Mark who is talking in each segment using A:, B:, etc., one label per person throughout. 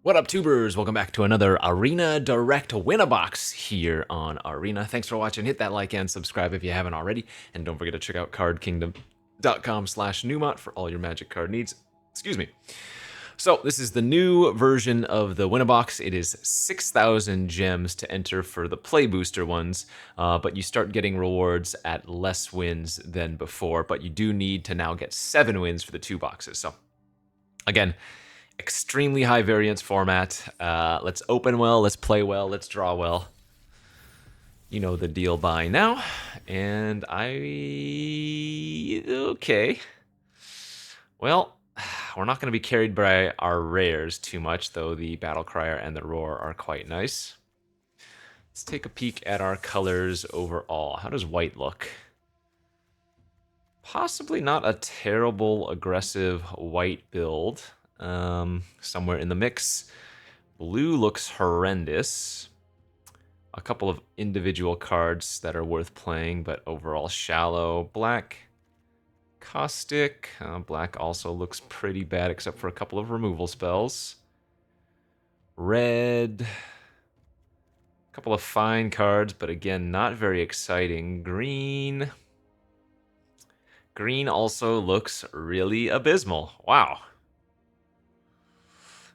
A: What up, tubers? Welcome back to another Arena Direct Win-A-Box here on Arena. Thanks for watching. Hit that like and subscribe if you haven't already. And don't forget to check out cardkingdom.com/Numot for all your Magic card needs. Excuse me. So this is the new version of the Win-A-Box. It is 6,000 gems to enter for the play booster ones, but you start getting rewards at less wins than before, but you do need to now get 7 wins for the 2 boxes. So again, extremely high variance format. Let's open well, let's play well, let's draw well. You know the deal by now. And okay. Well, we're not going to be carried by our rares too much, though the Battle Crier and the Roar are quite nice. Let's take a peek at our colors overall. How does white look? Possibly not a terrible aggressive white build. Somewhere in the mix. Blue looks horrendous. A couple of individual cards that are worth playing, but overall shallow. Black, caustic. Black also looks pretty bad, except for a couple of removal spells. Red. A couple of fine cards, but again, not very exciting. Green. Green also looks really abysmal. Wow.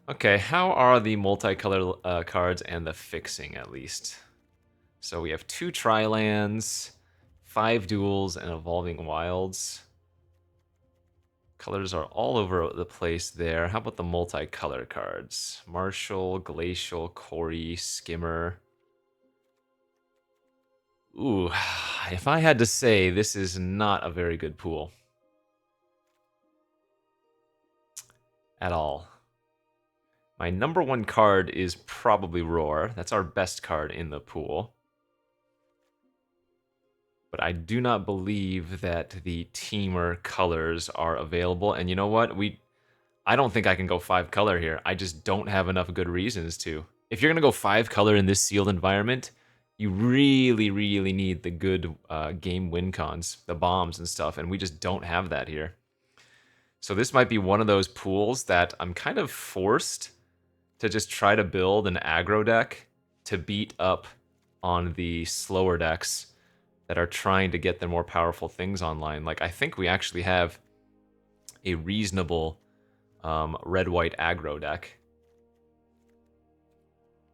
A: Okay, how are the multicolor cards and the fixing, at least? So we have 2 Tri-lands, 5 duels, and Evolving Wilds. Colors are all over the place there. How about the multicolor cards? Martial, Glacial, Corey, Skimmer. Ooh, if I had to say, this is not a very good pool. At all. My number 1 card is probably Roar. That's our best card in the pool. But I do not believe that the teamer colors are available. And you know what? I don't think I can go 5 color here. I just don't have enough good reasons to. If you're going to go 5 color in this sealed environment, you really, really need the good game win cons, the bombs and stuff, and we just don't have that here. So this might be one of those pools that I'm kind of forced to just try to build an aggro deck to beat up on the slower decks that are trying to get their more powerful things online. Like, I think we actually have a reasonable red-white aggro deck.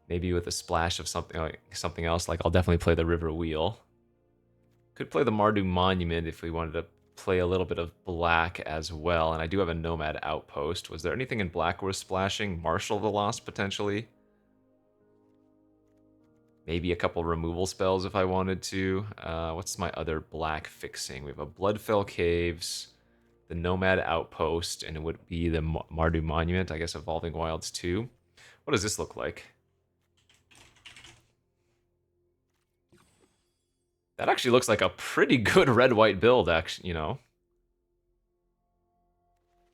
A: Maybe with a splash of something else. Like, I'll definitely play the River Wheel. Could play the Mardu Monument if we wanted to play a little bit of black as well. And I do have a Nomad Outpost. Was there anything in black worth splashing? Marshal of the Lost, potentially? Maybe a couple removal spells if I wanted to. What's my other black fixing? We have a Bloodfell Caves, the Nomad Outpost, and it would be the Mardu Monument, I guess Evolving Wilds too. What does this look like? That actually looks like a pretty good red-white build, actually, you know.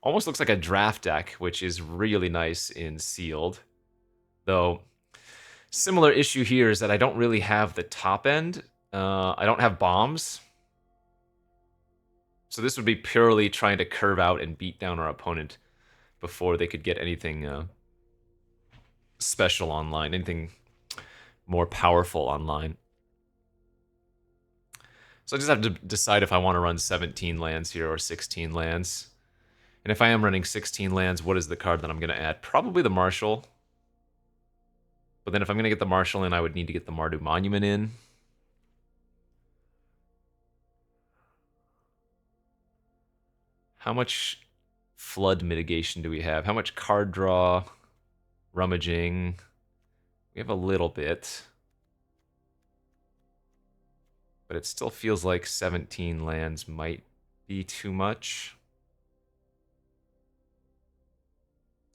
A: Almost looks like a draft deck, which is really nice in sealed. Though, similar issue here is that I don't really have the top end. I don't have bombs. So this would be purely trying to curve out and beat down our opponent before they could get anything special online, anything more powerful online. So I just have to decide if I want to run 17 lands here or 16 lands. And if I am running 16 lands, what is the card that I'm going to add? Probably the Marshal. But then if I'm going to get the Marshal in, I would need to get the Mardu Monument in. How much flood mitigation do we have? How much card draw? Rummaging? We have a little bit. But it still feels like 17 lands might be too much.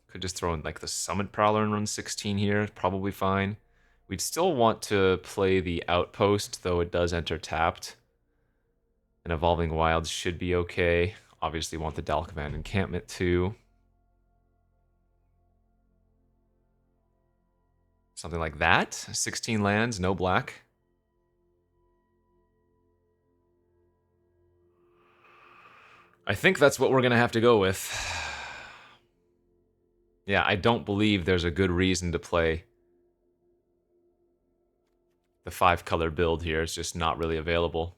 A: Could just throw in like the Summit Prowler and run 16 here. Probably fine. We'd still want to play the Outpost, though it does enter tapped. And Evolving Wilds should be okay. Obviously want the Dalkavan Encampment too. Something like that. 16 lands, no black. I think that's what we're going to have to go with. Yeah, I don't believe there's a good reason to play the 5-color build here. It's just not really available.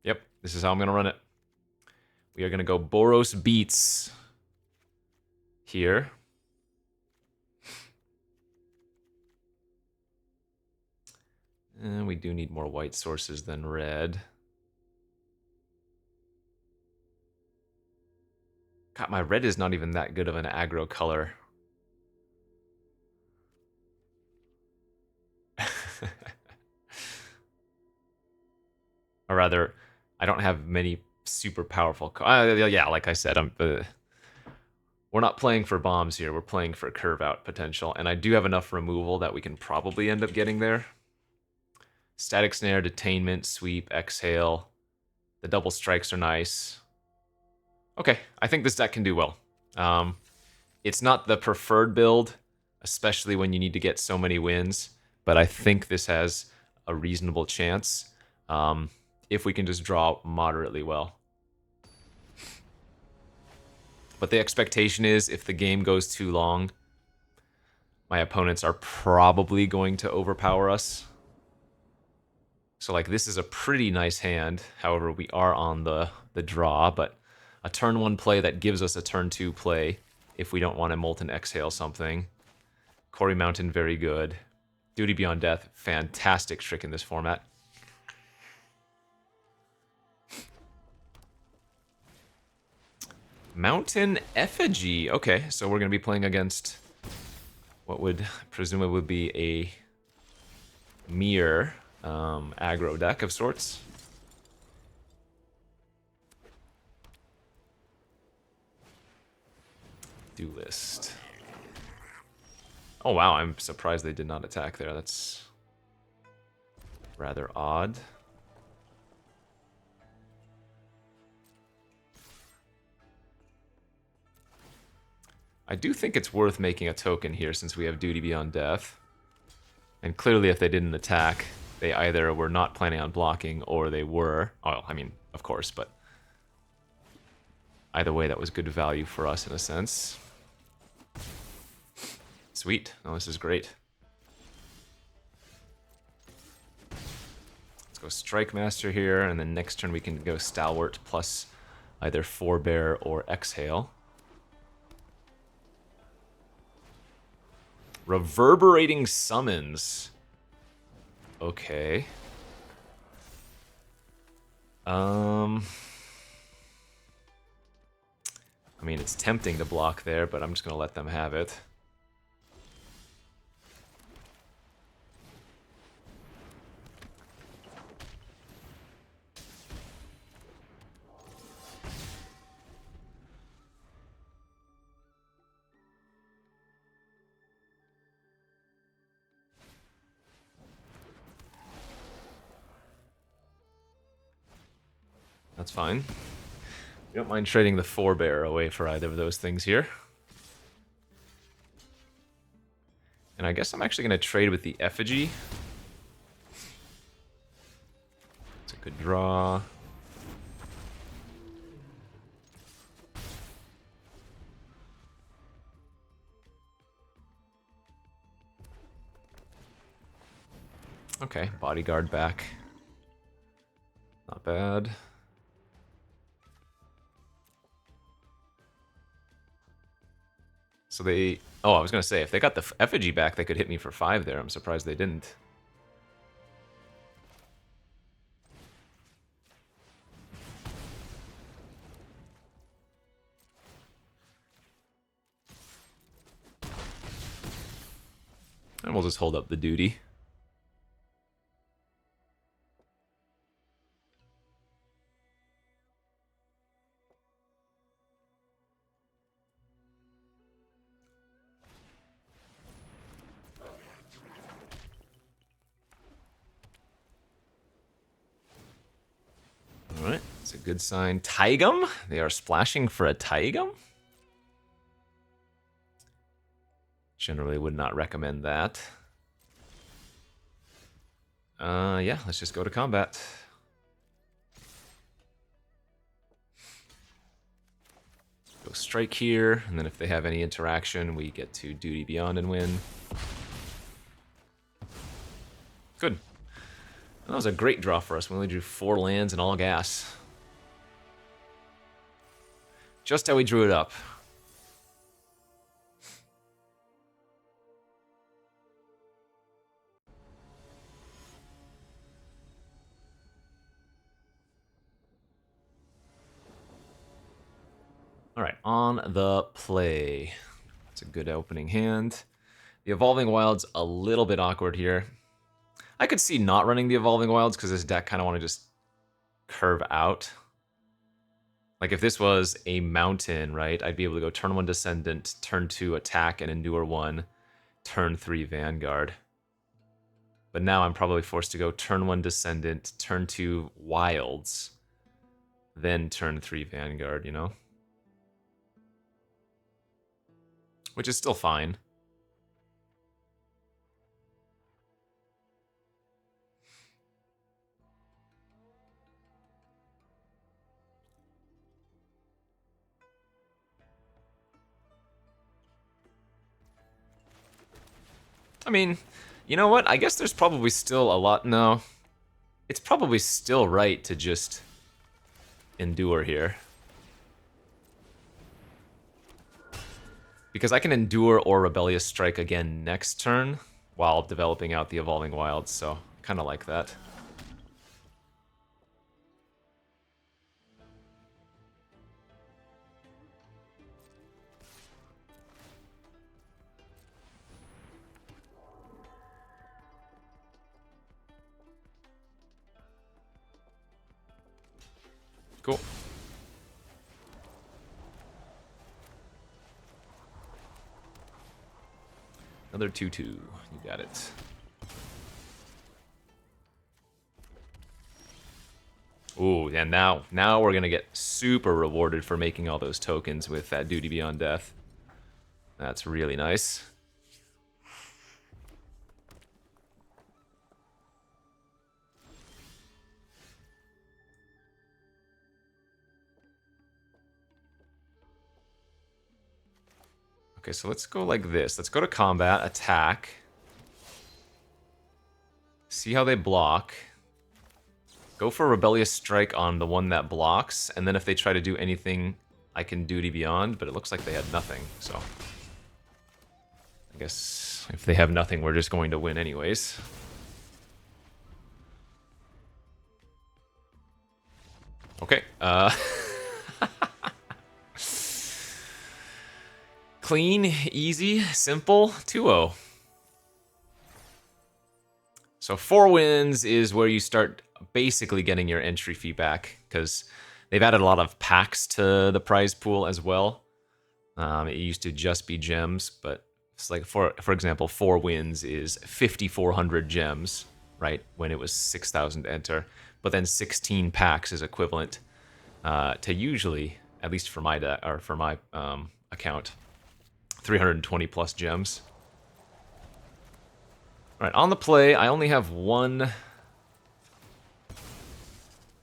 A: Yep, this is how I'm going to run it. We are going to go Boros Beats here. And we do need more white sources than red. God, my red is not even that good of an aggro color. Or rather, I don't have many super powerful... yeah, like I said, we're not playing for bombs here. We're playing for curve-out potential. And I do have enough removal that we can probably end up getting there. Static Snare, Detainment, Sweep, Exhale. The double strikes are nice. Okay, I think this deck can do well. It's not the preferred build, especially when you need to get so many wins, but I think this has a reasonable chance if we can just draw moderately well. But the expectation is if the game goes too long, my opponents are probably going to overpower us. So like this is a pretty nice hand. However, we are on the draw, but a turn 1 play that gives us a turn 2 play if we don't want to Molten Exhale something. Quarry Mountain, very good. Duty Beyond Death, fantastic trick in this format. Mountain Effigy. Okay, so we're going to be playing against what would presumably be a mirror aggro deck of sorts. Duelist. Oh wow, I'm surprised they did not attack there. That's rather odd. I do think it's worth making a token here since we have Duty Beyond Death. And clearly if they didn't attack, they either were not planning on blocking or they were. Oh, I mean, of course, but either way, that was good value for us in a sense. Sweet. Oh, this is great. Let's go Strike Master here, and then next turn we can go Stalwart plus either Forebear or Exhale. Reverberating Summons. Okay. I mean, it's tempting to block there, but I'm just going to let them have it. That's fine. We don't mind trading the Forebear away for either of those things here. And I guess I'm actually going to trade with the Effigy. It's a good draw. Okay, Bodyguard back. Not bad. So they... Oh, I was going to say, if they got the Effigy back, they could hit me for 5 there. I'm surprised they didn't. And we'll just hold up the duty. Alright, it's a good sign. Taigum? They are splashing for a Taigum? Generally would not recommend that. Yeah, let's just go to combat. Go strike here, and then if they have any interaction, we get to Duty Beyond and win. Good. That was a great draw for us. We only drew 4 lands and all gas. Just how we drew it up. Alright, on the play. That's a good opening hand. The Evolving Wild's a little bit awkward here. I could see not running the Evolving Wilds because this deck kind of want to just curve out. Like if this was a mountain, right, I'd be able to go turn 1 Descendant, turn 2 Attack and Endure 1, turn 3 Vanguard. But now I'm probably forced to go turn 1 Descendant, turn 2 Wilds, then turn 3 Vanguard, you know? Which is still fine. I mean, you know what? I guess there's probably still a lot... No. It's probably still right to just endure here. Because I can endure or Rebellious Strike again next turn while developing out the Evolving Wilds, so kind of like that. Cool. Another 2/2. You got it. Ooh, and now we're gonna get super rewarded for making all those tokens with that Duty Beyond Death. That's really nice. Okay, so let's go like this. Let's go to combat, attack. See how they block. Go for Rebellious Strike on the one that blocks, and then if they try to do anything, I can Duty Beyond, but it looks like they had nothing, so... I guess if they have nothing, we're just going to win anyways. Okay, clean, easy, simple, 2-0. So 4 wins is where you start basically getting your entry fee back, because they've added a lot of packs to the prize pool as well. It used to just be gems, but it's like, for example, 4 wins is 5,400 gems, right? When it was 6,000 to enter. But then 16 packs is equivalent to usually, at least for my account, 320 plus gems. All right, on the play, I only have 1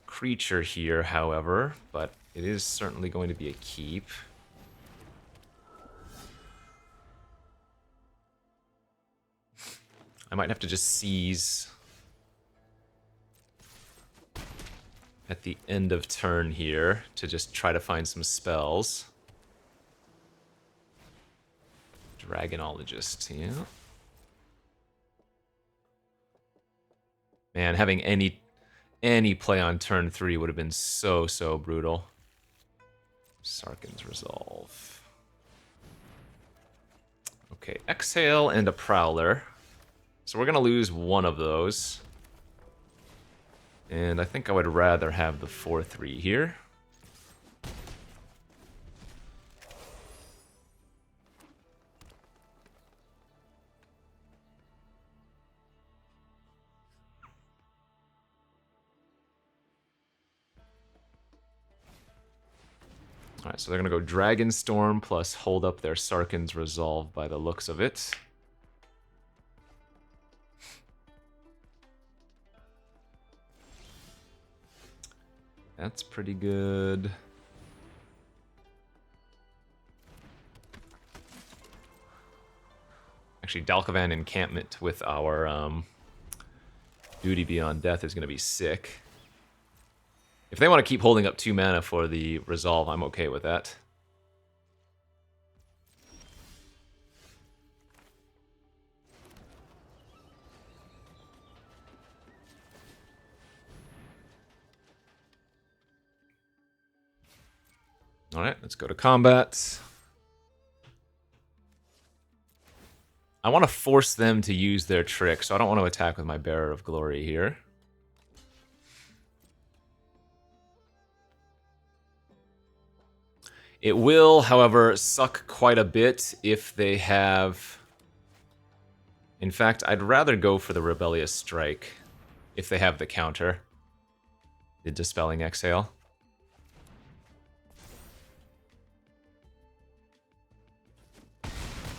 A: creature here, however, but it is certainly going to be a keep. I might have to just seize at the end of turn here to just try to find some spells. Dragonologist, yeah. Man, having any play on turn 3 would have been so brutal. Sarkhan's Resolve. Okay, Exhale and a Prowler. So we're gonna lose one of those. And I think I would rather have the 4/3 here. Alright, so they're gonna go Dragonstorm plus hold up their Sarkhan's Resolve by the looks of it. That's pretty good. Actually, Dalkovan encampment with our Duty Beyond Death is going to be sick. If they want to keep holding up 2 mana for the resolve, I'm okay with that. Alright, let's go to combat. I want to force them to use their trick, so I don't want to attack with my Bearer of Glory here. It will, however, suck quite a bit if they have... In fact, I'd rather go for the Rebellious Strike if they have the counter. The Dispelling Exhale.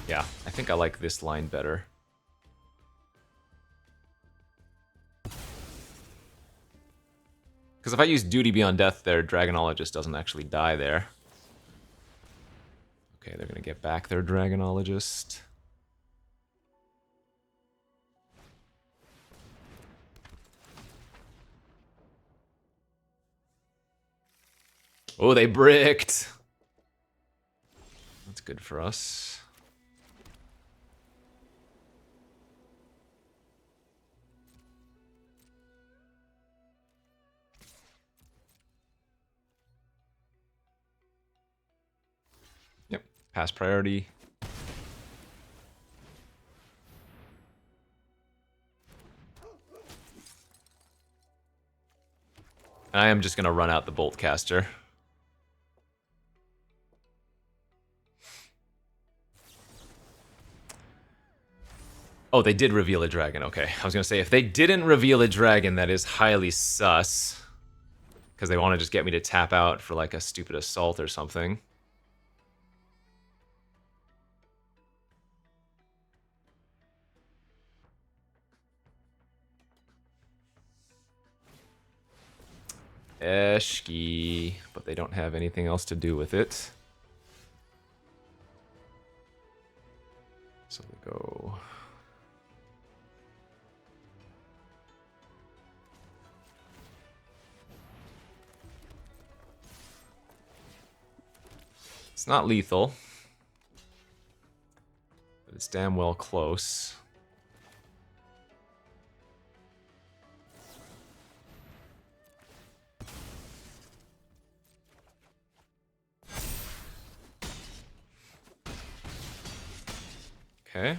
A: Yeah, I think I like this line better. Because if I use Duty Beyond Death, their Dragonologist doesn't actually die there. Okay, they're going to get back their Dragonologist. Oh, they bricked! That's good for us. Yep, pass priority. I am just going to run out the Boltcaster. Oh, they did reveal a dragon. Okay, I was going to say, if they didn't reveal a dragon, that is highly sus. Because they want to just get me to tap out for like a stupid assault or something. Eshki, but they don't have anything else to do with it. So we go... It's not lethal, but it's damn well close. Okay.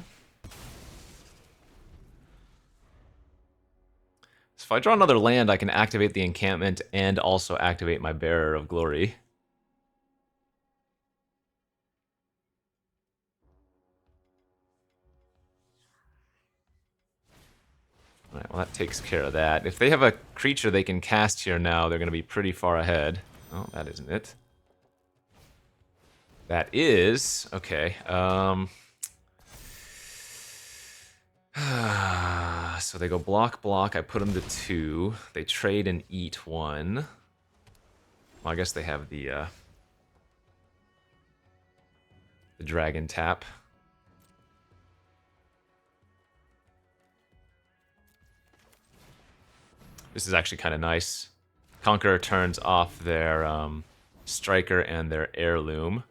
A: So if I draw another land, I can activate the encampment and also activate my Bearer of Glory. Alright, well that takes care of that. If they have a creature they can cast here now, they're going to be pretty far ahead. Oh, that isn't it. That is... Okay, so they go block, block, I put them to 2. They trade and eat 1. Well, I guess they have the dragon tap. This is actually kind of nice. Conqueror turns off their Striker and their Heirloom.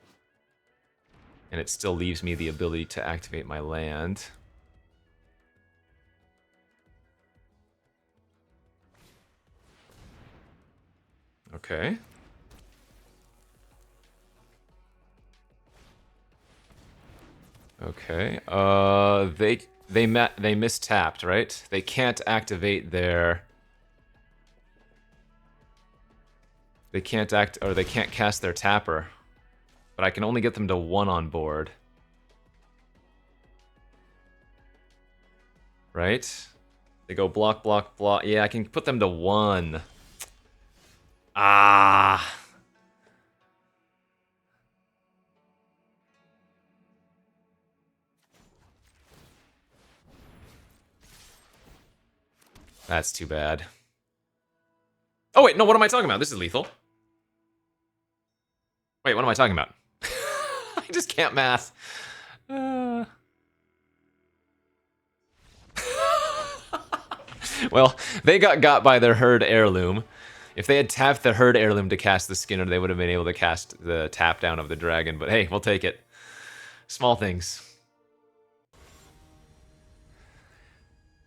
A: And it still leaves me the ability to activate my land. Okay. Okay. They mistapped, right? They can't activate their... They can't cast their tapper. But I can only get them to 1 on board. Right? They go block, block, block. Yeah, I can put them to 1. Ah. That's too bad. Oh wait, no, what am I talking about? This is lethal. Wait, what am I talking about? I just can't math. Well, they got by their herd heirloom. If they had tapped the herd heirloom to cast the Skinner, they would have been able to cast the tap down of the dragon. But hey, we'll take it. Small things.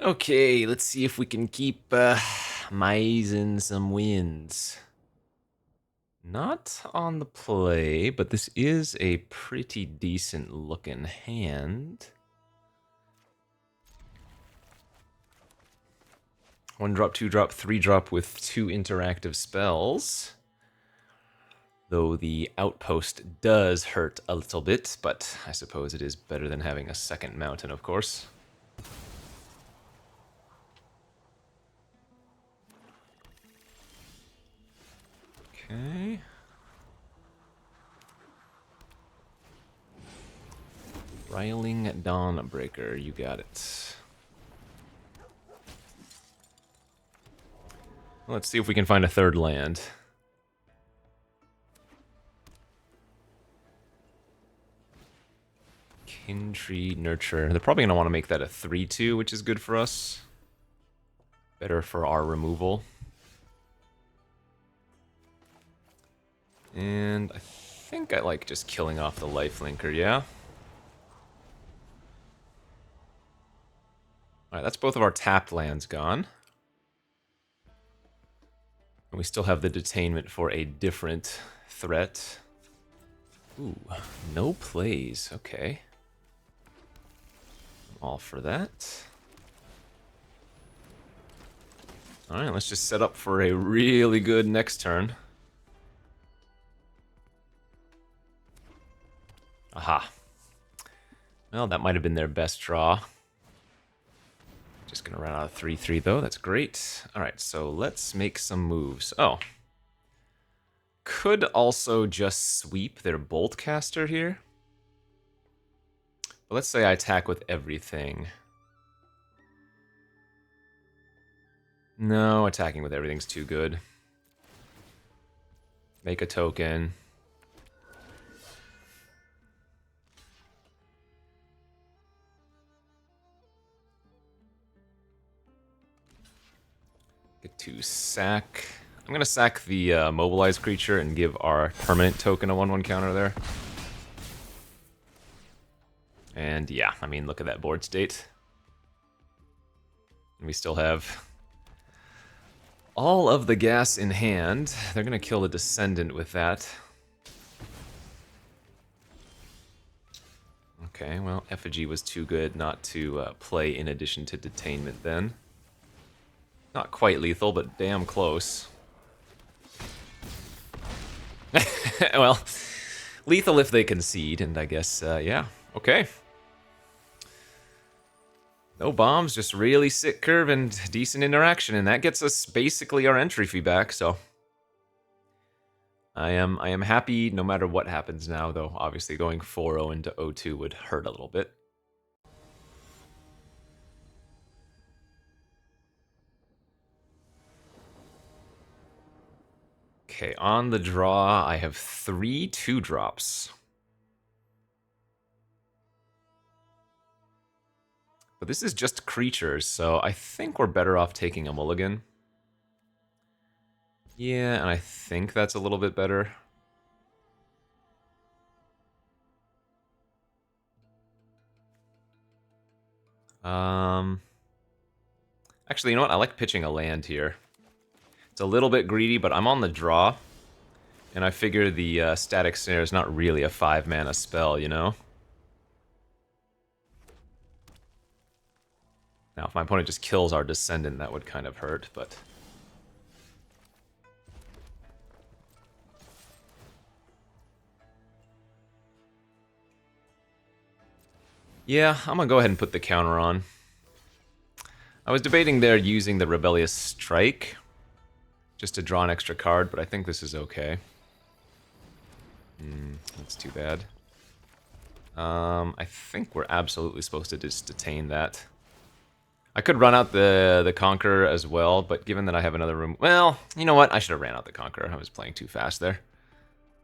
A: Okay, let's see if we can keep Maizen some wins. Not on the play, but this is a pretty decent looking hand. 1-drop, 2-drop, 3-drop with 2 interactive spells. Though the outpost does hurt a little bit, but I suppose it is better than having a second mountain, of course. Okay. Riling Dawnbreaker, you got it. Let's see if we can find a third land. Kintree Nurture. They're probably going to want to make that a 3-2, which is good for us. Better for our removal. And I think I like just killing off the lifelinker, yeah? Alright, that's both of our tapped lands gone. And we still have the detainment for a different threat. Ooh, no plays, okay. I'm all for that. Alright, let's just set up for a really good next turn. Aha. Well, that might have been their best draw. Just gonna run out of 3-3 though, that's great. Alright, so let's make some moves. Oh. Could also just sweep their Boltcaster here. But let's say I attack with everything. No, attacking with everything's too good. Make a token. Get to sack. I'm going to sack the mobilized creature and give our permanent token a 1/1 counter there. And yeah, I mean, look at that board state. And we still have all of the gas in hand. They're going to kill the Descendant with that. Okay, well, Effigy was too good not to play in addition to Detainment then. Not quite lethal, but damn close. Well, lethal if they concede, and I guess, yeah, okay. No bombs, just really sick curve and decent interaction, and that gets us basically our entry fee back, so... I am happy no matter what happens now, though obviously going 4-0 into 0-2 would hurt a little bit. Okay, on the draw, I have 3 2-drops. But this is just creatures, so I think we're better off taking a mulligan. Yeah, and I think that's a little bit better. Actually, you know what? I like pitching a land here. It's a little bit greedy, but I'm on the draw. And I figure the Static Snare is not really a 5-mana spell, you know? Now, if my opponent just kills our Descendant, that would kind of hurt, but... Yeah, I'm gonna go ahead and put the counter on. I was debating there using the Rebellious Strike, just to draw an extra card, but I think this is okay. That's too bad. I think we're absolutely supposed to just detain that. I could run out the Conqueror as well, but given that I have another room... Well, you know what? I should have ran out the Conqueror. I was playing too fast there.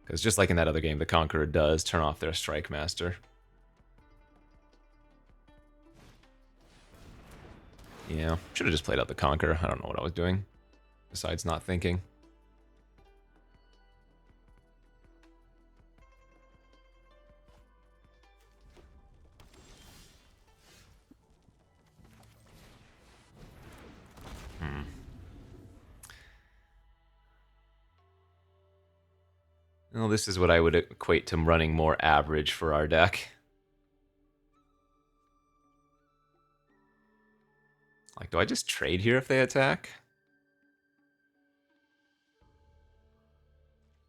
A: Because just like in that other game, the Conqueror does turn off their Strike Master. Yeah, should have just played out the Conquer. I don't know what I was doing, besides not thinking. Well, this is what I would equate to running more average for our deck. Like, do I just trade here if they attack?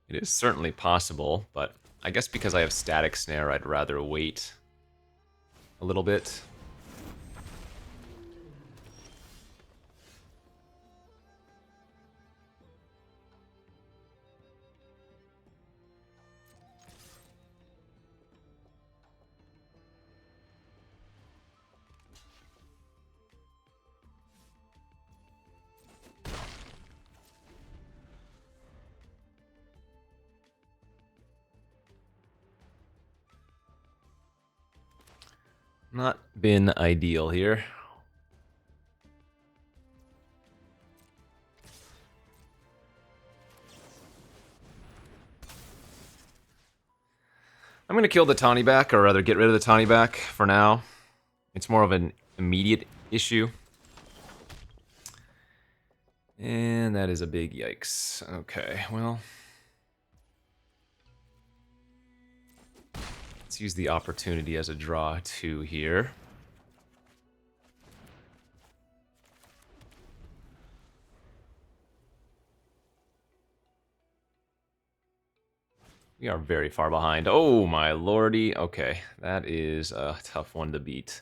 A: It is certainly possible, but I guess because I have Static Snare, I'd rather wait a little bit. Not been ideal here. I'm going to kill the Tawny back, or rather get rid of the Tawny back for now. It's more of an immediate issue. And that is a big yikes. Okay, well. Let's use the opportunity as a draw 2 here. We are very far behind. Oh my lordy. Okay, that is a tough one to beat.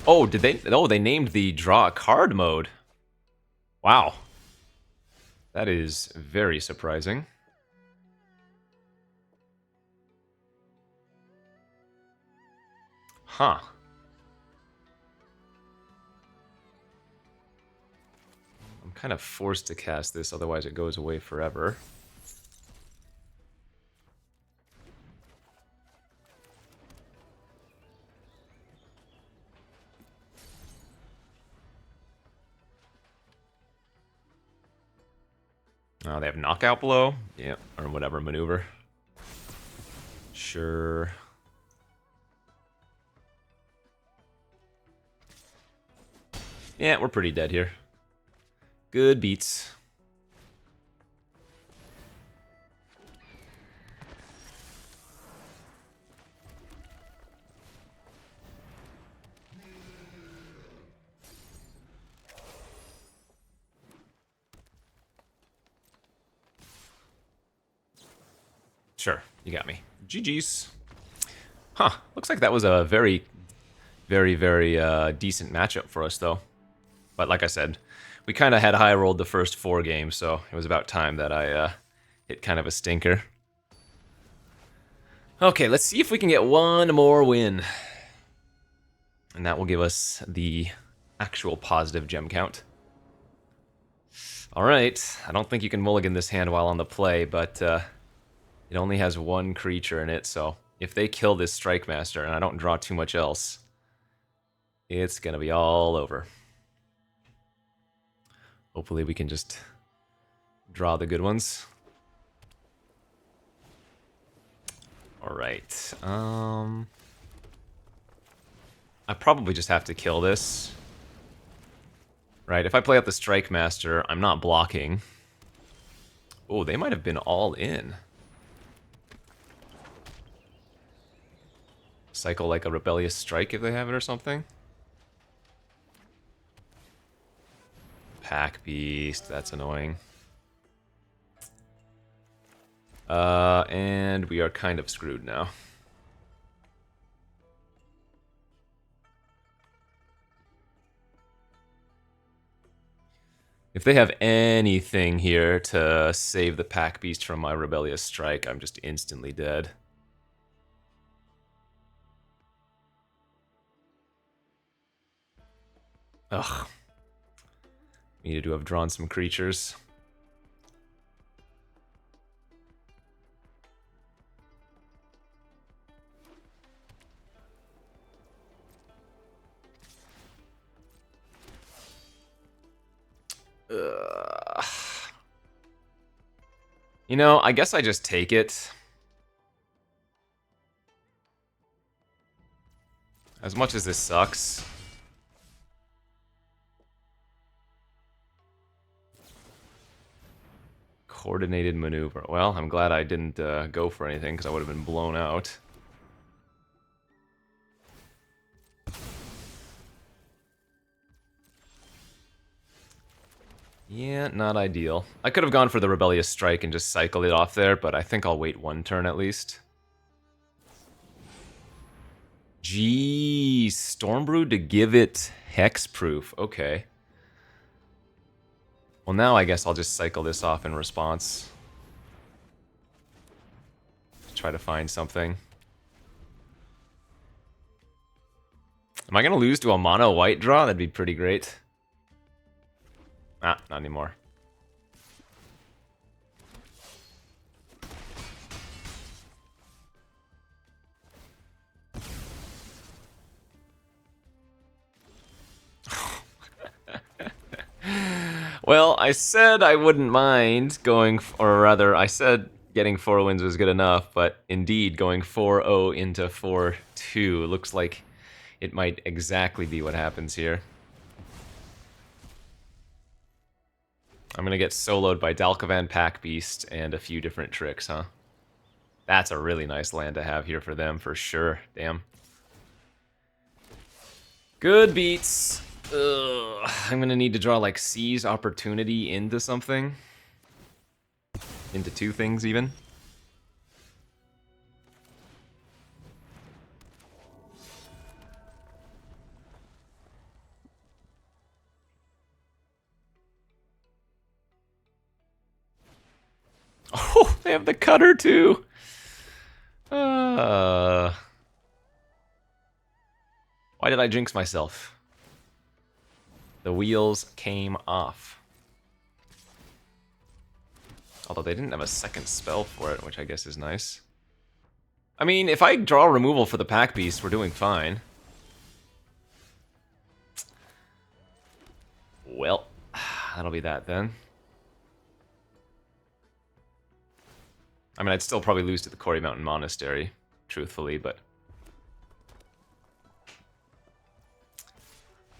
A: Oh, did they? Oh, they named the draw a card mode. Wow. That is very surprising. Huh. I'm kind of forced to cast this, otherwise it goes away forever. Oh, they have knockout blow? Yeah, or whatever maneuver. Sure. Yeah, we're pretty dead here. Good beats. Sure, you got me. GG's. Huh, looks like that was a very decent matchup for us, though. But like I said, we kind of had high rolled the first 4 games, so it was about time that I hit kind of a stinker. Okay, let's see if we can get one more win. And that will give us the actual positive gem count. Alright, I don't think you can mulligan this hand while on the play, but it only has 1 creature in it, so if they kill this Strike Master and I don't draw too much else, it's gonna be all over. Hopefully we can just draw the good ones. Alright, I probably just have to kill this. Right, if I play out the Strike Master, I'm not blocking. Oh, they might have been all in. Cycle like a Rebellious Strike if they have it or something. Pack Beast, that's annoying. And we are kind of screwed now. If they have anything here to save the Pack Beast from my Rebellious Strike, I'm just instantly dead. Ugh. Needed to have drawn some creatures. Ugh. You know, I guess I just take it. As much as this sucks. Coordinated maneuver. Well, I'm glad I didn't go for anything, because I would have been blown out. Yeah, not ideal. I could have gone for the Rebellious Strike and just cycled it off there, but I think I'll wait one turn at least. Geez, Stormbrew to give it hexproof. Okay. Well, now I guess I'll just cycle this off in response. Try to find something. Am I going to lose to a mono white draw? That'd be pretty great. Ah, not anymore. Well, I said I wouldn't mind going, or rather, I said getting 4 wins was good enough, but indeed, going 4-0 into 4-2 looks like it might exactly be what happens here. I'm gonna get soloed by Dalkavan Pack Beast and a few different tricks, huh? That's a really nice land to have here for them, for sure. Damn. Good beats. Ugh. I'm gonna need to draw like Seize Opportunity into something. Into 2 things even. Oh, they have the cutter too. Why did I jinx myself? The wheels came off. Although they didn't have a second spell for it, which I guess is nice. I mean, if I draw removal for the Pack Beast, we're doing fine. Well, that'll be that then. I mean, I'd still probably lose to the Quarry Mountain Monastery, truthfully, but...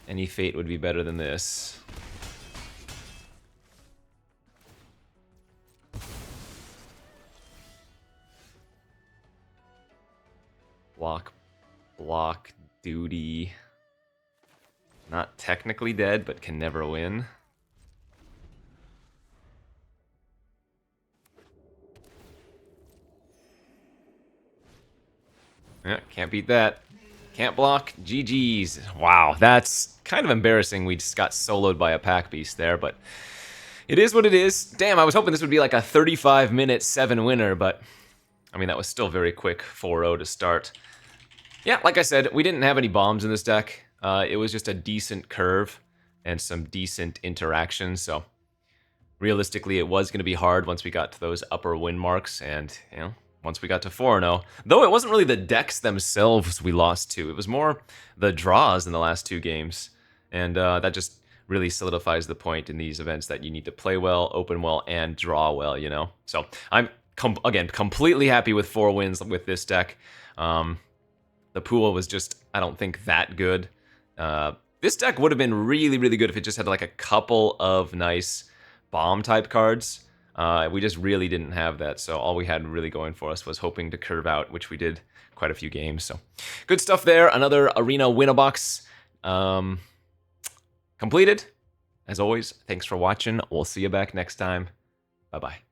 A: any fate would be better than this. Block, duty. Not technically dead, but can never win. Yeah, can't beat that. Can't block. GG's. Wow, that's kind of embarrassing. We just got soloed by a Pack Beast there, but it is what it is. Damn, I was hoping this would be like a 35-minute 7-winner, but I mean, that was still very quick 4-0 to start. Yeah, like I said, we didn't have any bombs in this deck. It was just a decent curve and some decent interactions, so realistically, it was going to be hard once we got to those upper win marks, and, you know, once we got to 4-0. Though it wasn't really the decks themselves we lost to. It was more the draws in the last 2 games. And that just really solidifies the point in these events that you need to play well, open well, and draw well, you know? So I'm, again, completely happy with 4 wins with this deck. The pool was just, I don't think, that good. This deck would have been really, really good if it just had like a couple of nice bomb-type cards. We just really didn't have that, so all we had really going for us was hoping to curve out, which we did quite a few games. So good stuff there. Another Arena win-a-box completed. As always, thanks for watching. We'll see you back next time. Bye-bye.